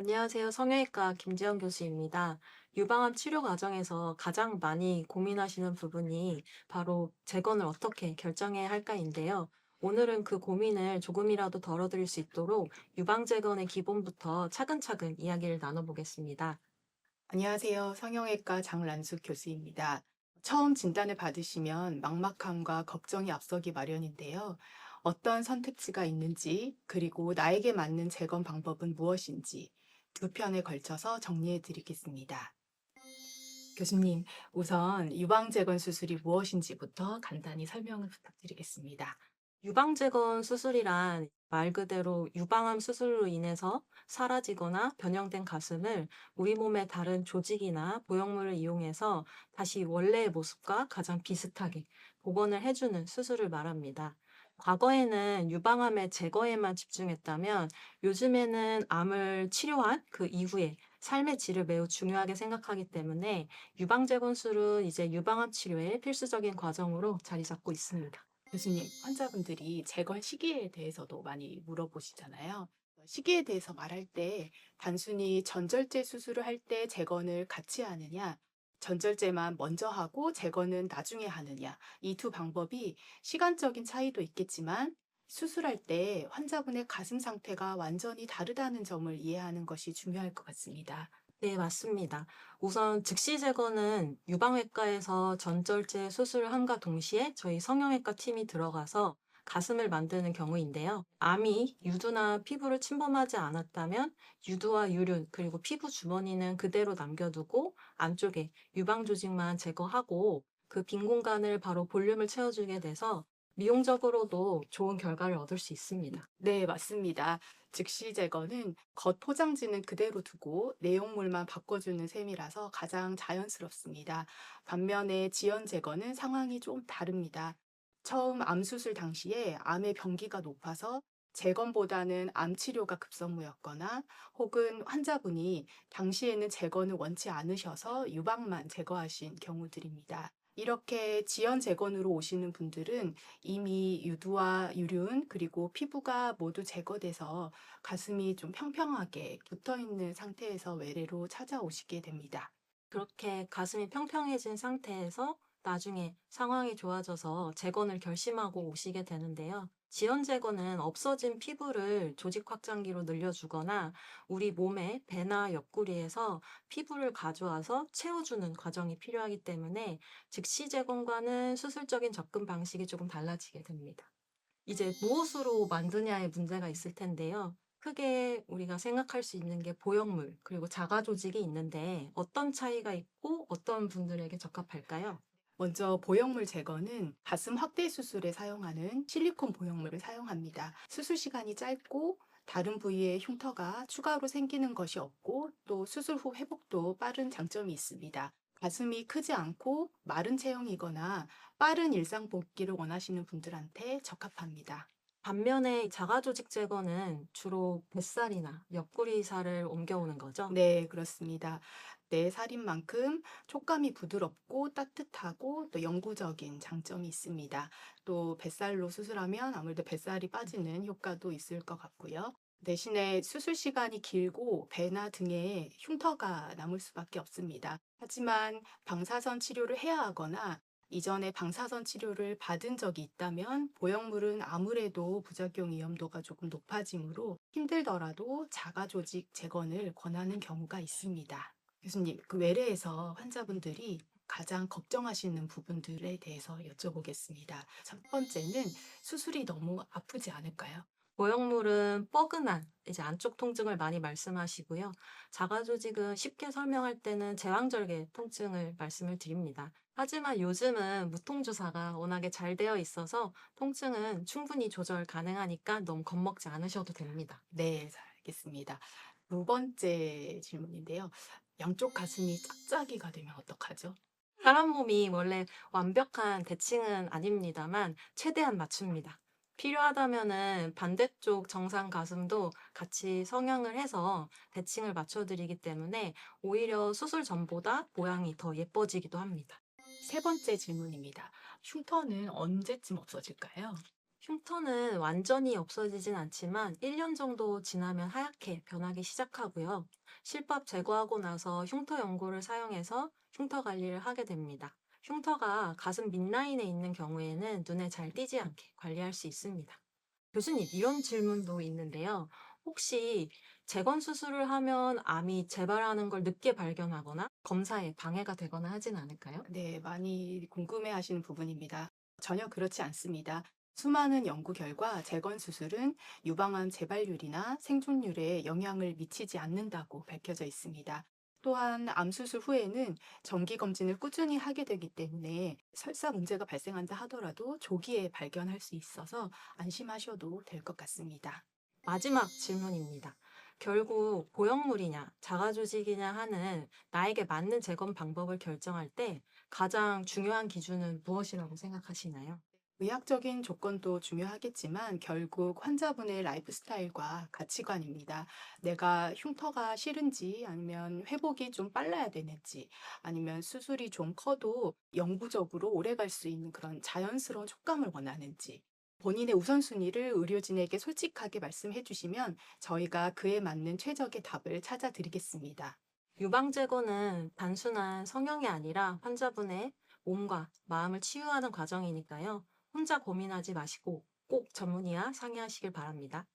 안녕하세요. 성형외과 김지영 교수입니다. 유방암 치료 과정에서 가장 많이 고민하시는 부분이 바로 재건을 어떻게 결정해야 할까인데요. 오늘은 그 고민을 조금이라도 덜어드릴 수 있도록 유방 재건의 기본부터 차근차근 이야기를 나눠보겠습니다. 안녕하세요. 성형외과 장란숙 교수입니다. 처음 진단을 받으시면 막막함과 걱정이 앞서기 마련인데요. 어떤 선택지가 있는지, 그리고 나에게 맞는 재건 방법은 무엇인지 두 편에 걸쳐서 정리해 드리겠습니다. 교수님, 우선 유방재건 수술이 무엇인지부터 간단히 설명을 부탁드리겠습니다. 유방 재건 수술이란 말 그대로 유방암 수술로 인해서 사라지거나 변형된 가슴을 우리 몸의 다른 조직이나 보형물을 이용해서 다시 원래의 모습과 가장 비슷하게 복원을 해주는 수술을 말합니다. 과거에는 유방암의 제거에만 집중했다면 요즘에는 암을 치료한 그 이후에 삶의 질을 매우 중요하게 생각하기 때문에 유방 재건술은 이제 유방암 치료의 필수적인 과정으로 자리 잡고 있습니다. 교수님, 환자분들이 재건 시기에 대해서도 많이 물어보시잖아요. 시기에 대해서 말할 때 단순히 전절제 수술을 할 때 재건을 같이 하느냐, 전절제만 먼저 하고 재건은 나중에 하느냐, 이 두 방법이 시간적인 차이도 있겠지만 수술할 때 환자분의 가슴 상태가 완전히 다르다는 점을 이해하는 것이 중요할 것 같습니다. 네, 맞습니다. 우선 즉시 제거는 유방외과에서 전절제 수술을 함과 동시에 저희 성형외과 팀이 들어가서 가슴을 만드는 경우인데요. 암이 유두나 피부를 침범하지 않았다면 유두와 유륜 그리고 피부 주머니는 그대로 남겨두고 안쪽에 유방 조직만 제거하고 그 빈 공간을 바로 볼륨을 채워주게 돼서 미용적으로도 좋은 결과를 얻을 수 있습니다. 네, 맞습니다. 즉시 제거는 겉 포장지는 그대로 두고 내용물만 바꿔주는 셈이라서 가장 자연스럽습니다. 반면에 지연 제거는 상황이 좀 다릅니다. 처음 암 수술 당시에 암의 병기가 높아서 재건보다는 암 치료가 급선무였거나 혹은 환자분이 당시에는 재건을 원치 않으셔서 유방만 제거하신 경우들입니다. 이렇게 지연 재건으로 오시는 분들은 이미 유두와 유륜 그리고 피부가 모두 제거돼서 가슴이 좀 평평하게 붙어 있는 상태에서 외래로 찾아오시게 됩니다. 그렇게 가슴이 평평해진 상태에서 나중에 상황이 좋아져서 재건을 결심하고 오시게 되는데요. 지연 재건은 없어진 피부를 조직 확장기로 늘려주거나 우리 몸의 배나 옆구리에서 피부를 가져와서 채워주는 과정이 필요하기 때문에 즉시 재건과는 수술적인 접근 방식이 조금 달라지게 됩니다. 이제 무엇으로 만드냐에 문제가 있을 텐데요. 크게 우리가 생각할 수 있는 게 보형물, 그리고 자가 조직이 있는데 어떤 차이가 있고 어떤 분들에게 적합할까요? 먼저 보형물 제거는 가슴 확대 수술에 사용하는 실리콘 보형물을 사용합니다. 수술 시간이 짧고 다른 부위에 흉터가 추가로 생기는 것이 없고 또 수술 후 회복도 빠른 장점이 있습니다. 가슴이 크지 않고 마른 체형이거나 빠른 일상 복귀를 원하시는 분들한테 적합합니다. 반면에 자가 조직 제거는 주로 뱃살이나 옆구리 살을 옮겨오는 거죠. 네, 그렇습니다. 내 살인 만큼 촉감이 부드럽고 따뜻하고 또 영구적인 장점이 있습니다. 또 뱃살로 수술하면 아무래도 뱃살이 빠지는 효과도 있을 것 같고요. 대신에 수술 시간이 길고 배나 등에 흉터가 남을 수밖에 없습니다. 하지만 방사선 치료를 해야 하거나 이전에 방사선 치료를 받은 적이 있다면 보형물은 아무래도 부작용 위험도가 조금 높아지므로 힘들더라도 자가 조직 재건을 권하는 경우가 있습니다. 교수님, 그 외래에서 환자분들이 가장 걱정하시는 부분들에 대해서 여쭤보겠습니다. 첫 번째는 수술이 너무 아프지 않을까요? 모형물은 뻐근한 이제 안쪽 통증을 많이 말씀하시고요. 자가 조직은 쉽게 설명할 때는 제왕절개 통증을 말씀을 드립니다. 하지만 요즘은 무통주사가 워낙에 잘 되어 있어서 통증은 충분히 조절 가능하니까 너무 겁먹지 않으셔도 됩니다. 네, 잘 알겠습니다. 두 번째 질문인데요. 양쪽 가슴이 짝짝이가 되면 어떡하죠? 사람 몸이 원래 완벽한 대칭은 아닙니다만 최대한 맞춥니다. 필요하다면은 반대쪽 정상 가슴도 같이 성형을 해서 대칭을 맞춰드리기 때문에 오히려 수술 전보다 모양이 더 예뻐지기도 합니다. 세 번째 질문입니다. 흉터는 언제쯤 없어질까요? 흉터는 완전히 없어지진 않지만 1년 정도 지나면 하얗게 변하기 시작하고요. 실밥 제거하고 나서 흉터 연고를 사용해서 흉터 관리를 하게 됩니다. 흉터가 가슴 밑라인에 있는 경우에는 눈에 잘 띄지 않게 관리할 수 있습니다. 교수님, 이런 질문도 있는데요. 혹시 재건 수술을 하면 암이 재발하는 걸 늦게 발견하거나 검사에 방해가 되거나 하진 않을까요? 네, 많이 궁금해하시는 부분입니다. 전혀 그렇지 않습니다. 수많은 연구 결과 재건 수술은 유방암 재발률이나 생존율에 영향을 미치지 않는다고 밝혀져 있습니다. 또한 암 수술 후에는 정기 검진을 꾸준히 하게 되기 때문에 설사 문제가 발생한다 하더라도 조기에 발견할 수 있어서 안심하셔도 될 것 같습니다. 마지막 질문입니다. 결국 보형물이냐, 자가조직이냐 하는 나에게 맞는 재건 방법을 결정할 때 가장 중요한 기준은 무엇이라고 생각하시나요? 의학적인 조건도 중요하겠지만 결국 환자분의 라이프 스타일과 가치관입니다. 내가 흉터가 싫은지 아니면 회복이 좀 빨라야 되는지 아니면 수술이 좀 커도 영구적으로 오래 갈 수 있는 그런 자연스러운 촉감을 원하는지 본인의 우선순위를 의료진에게 솔직하게 말씀해 주시면 저희가 그에 맞는 최적의 답을 찾아 드리겠습니다. 유방제거는 단순한 성형이 아니라 환자분의 몸과 마음을 치유하는 과정이니까요. 혼자 고민하지 마시고 꼭 전문의와 상의하시길 바랍니다.